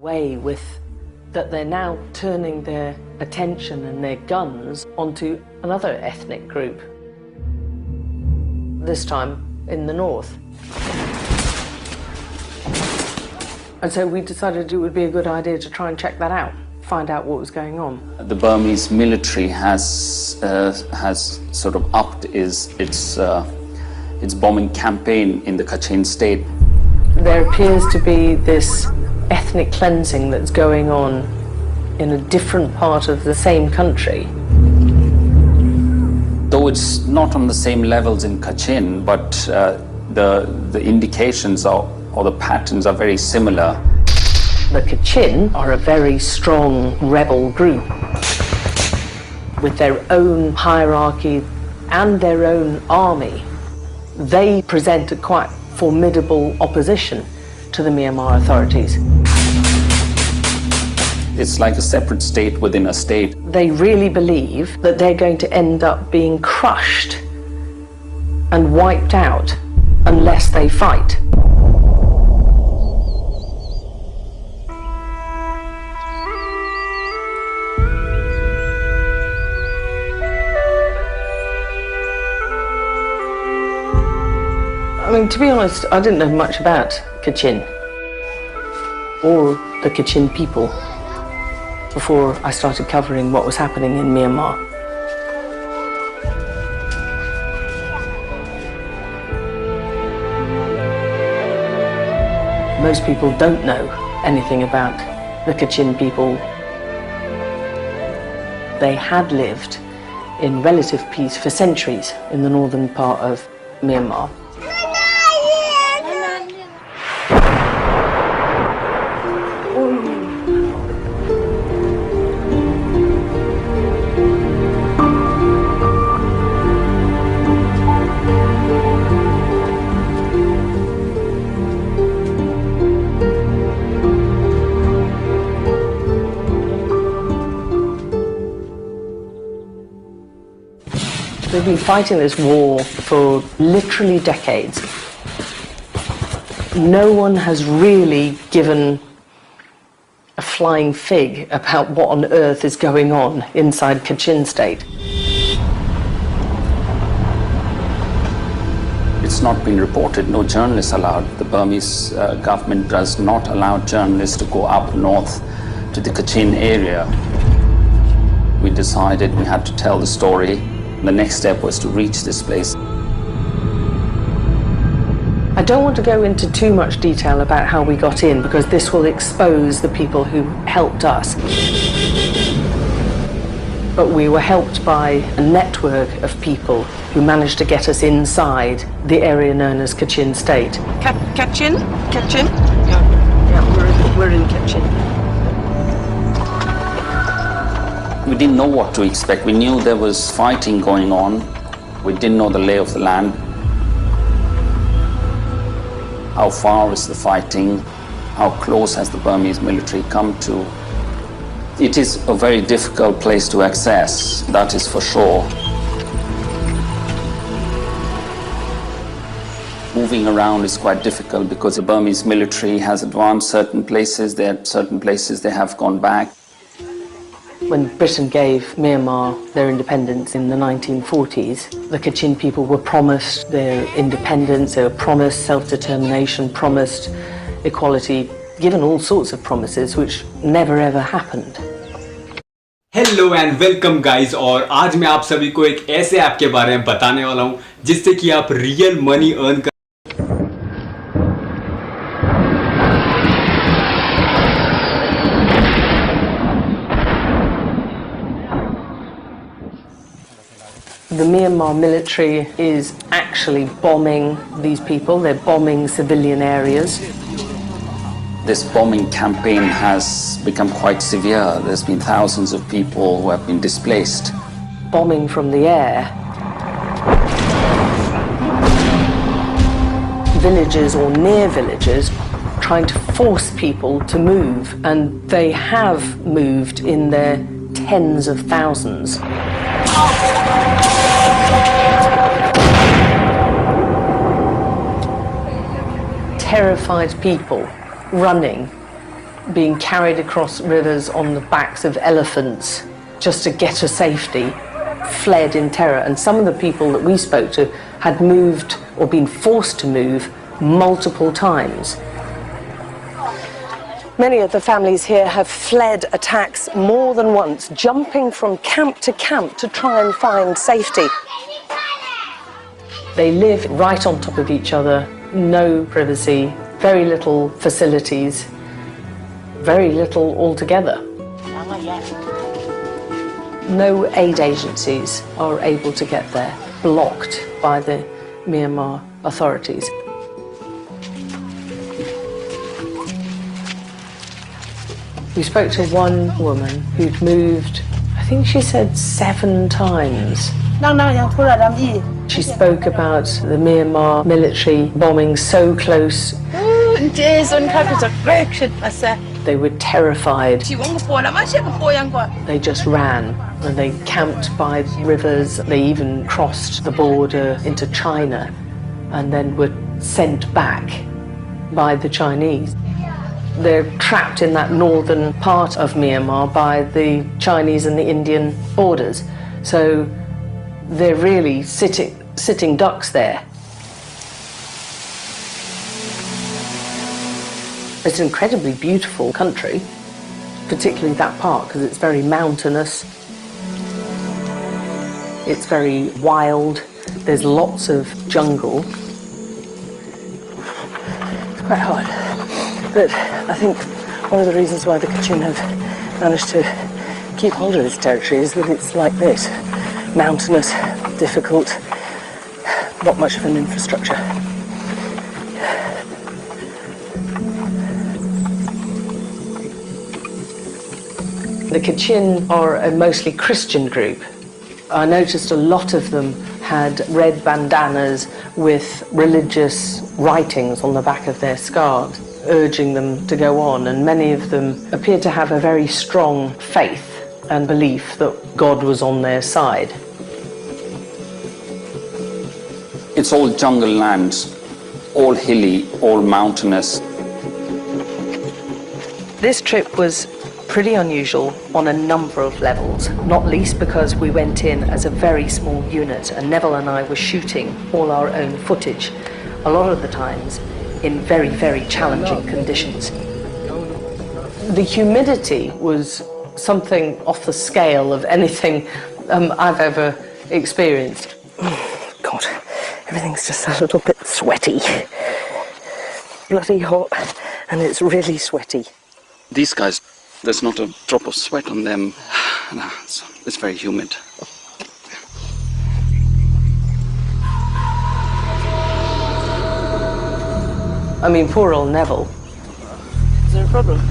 way with that they're now turning their attention and their guns onto another ethnic group, this time in the north. And so we decided it would be a good idea to try and check that out, find out what was going on. The Burmese military has sort of upped its bombing campaign in the Kachin state. There appears to be this ethnic cleansing that's going on in a different part of the same country. Though it's not on the same levels in Kachin, but the indications or the patterns are very similar. The Kachin are a very strong rebel group with their own hierarchy and their own army. They present a quite formidable opposition to the Myanmar authorities. It's like a separate state within a state. They really believe that they're going to end up being crushed and wiped out unless they fight. I mean, to be honest, I didn't know much about Kachin or the Kachin people before I started covering what was happening in Myanmar. Most people don't know anything about the Kachin people. They had lived in relative peace for centuries in the northern part of Myanmar. They've been fighting this war for literally decades. No one has really given a flying fig about what on earth is going on inside Kachin state. It's not been reported, no journalists allowed. The Burmese government does not allow journalists to go up north to the Kachin area. We decided we had to tell the story. The next step was to reach this place. I don't want to go into too much detail about how we got in because this will expose the people who helped us. But we were helped by a network of people who managed to get us inside the area known as Kachin State. Kachin? Kachin? Yeah, we're in Kachin. We didn't know what to expect. We knew there was fighting going on. We didn't know the lay of the land. How far is the fighting? How close has the Burmese military come to? It is a very difficult place to access, that is for sure. Moving around is quite difficult because the Burmese military has advanced certain places. There are certain places they have gone back. When Britain gave Myanmar their independence in the 1940s, the Kachin people were promised their independence, they were promised self-determination, promised equality, given all sorts of promises which never ever happened. Hello and welcome guys, और आज मैं आप सभी को एक ऐसे app के बारे में बताने वाला हूं जिससे कि आप रियल मनी अर्न कर। The Myanmar military is actually bombing these people. They're bombing civilian areas. This bombing campaign has become quite severe. There's been thousands of people who have been displaced. Bombing from the air. Villages or near villages, trying to force people to move, and they have moved in their tens of thousands. Terrified people running being carried across rivers on the backs of elephants just to get to safety, fled in terror. And some of the people that we spoke to had moved or been forced to move multiple times. Many of the families here have fled attacks more than once, jumping from camp to camp to try and find safety. They live right on top of each other, no privacy, very little facilities, very little altogether. No aid agencies are able to get there, blocked by the Myanmar authorities. We spoke to one woman who'd moved, I think she said 7 times. She spoke about the Myanmar military bombing so close. They were terrified. They just ran, and they camped by rivers. They even crossed the border into China and then were sent back by the Chinese. They're trapped in that northern part of Myanmar by the Chinese and the Indian borders. So they're really sitting ducks there. It's an incredibly beautiful country, particularly that part, because it's very mountainous. It's very wild. There's lots of jungle. It's quite hard. But I think one of the reasons why the Kachin have managed to keep hold of this territory is that it's like this. Mountainous, difficult, not much of an infrastructure. The Kachin are a mostly Christian group. I noticed a lot of them had red bandanas with religious writings on the back of their scarves, urging them to go on, and many of them appeared to have a very strong faith and belief that God was on their side. It's all jungle lands, all hilly, all mountainous. This trip was pretty unusual on a number of levels, not least because we went in as a very small unit, and Neville and I were shooting all our own footage, a lot of the times in very, very challenging conditions. The humidity was something off the scale of anything I've ever experienced. God, everything's just a little bit sweaty. Bloody hot, and it's really sweaty. These guys, there's not a drop of sweat on them. It's very humid. I mean, poor old Neville. Is there a problem?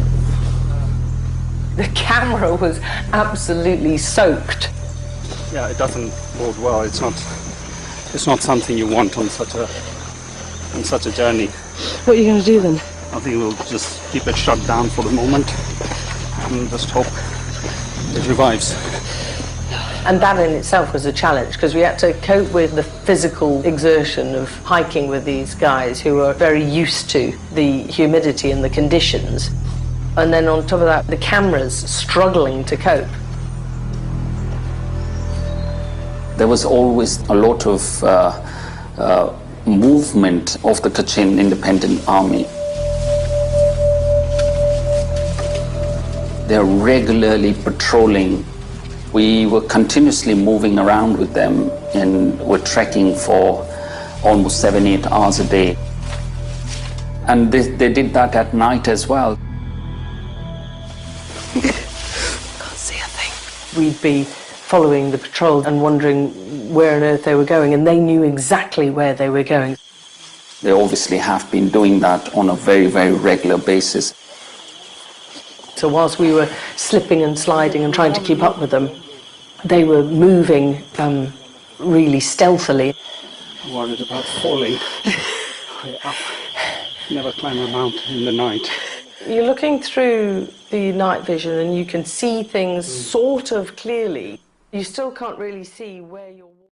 The camera was absolutely soaked. Yeah, it doesn't bode well. It's not something you want on such a journey. What are you going to do then? I think we'll just keep it shut down for the moment and just hope it revives. And that in itself was a challenge, because we had to cope with the physical exertion of hiking with these guys who are very used to the humidity and the conditions. And then on top of that, the cameras struggling to cope. There was always a lot of movement of the Kachin Independent Army. They're regularly patrolling. We were continuously moving around with them and were trekking for almost 7-8 hours a day. And they did that at night as well. Can't see a thing. We'd be following the patrol and wondering where on earth they were going, and they knew exactly where they were going. They obviously have been doing that on a very, very regular basis. So whilst we were slipping and sliding and trying to keep up with them, they were moving really stealthily. Worried about falling way up. Never climb a mountain in the night. You're looking through the night vision and you can see things sort of clearly. You still can't really see where you're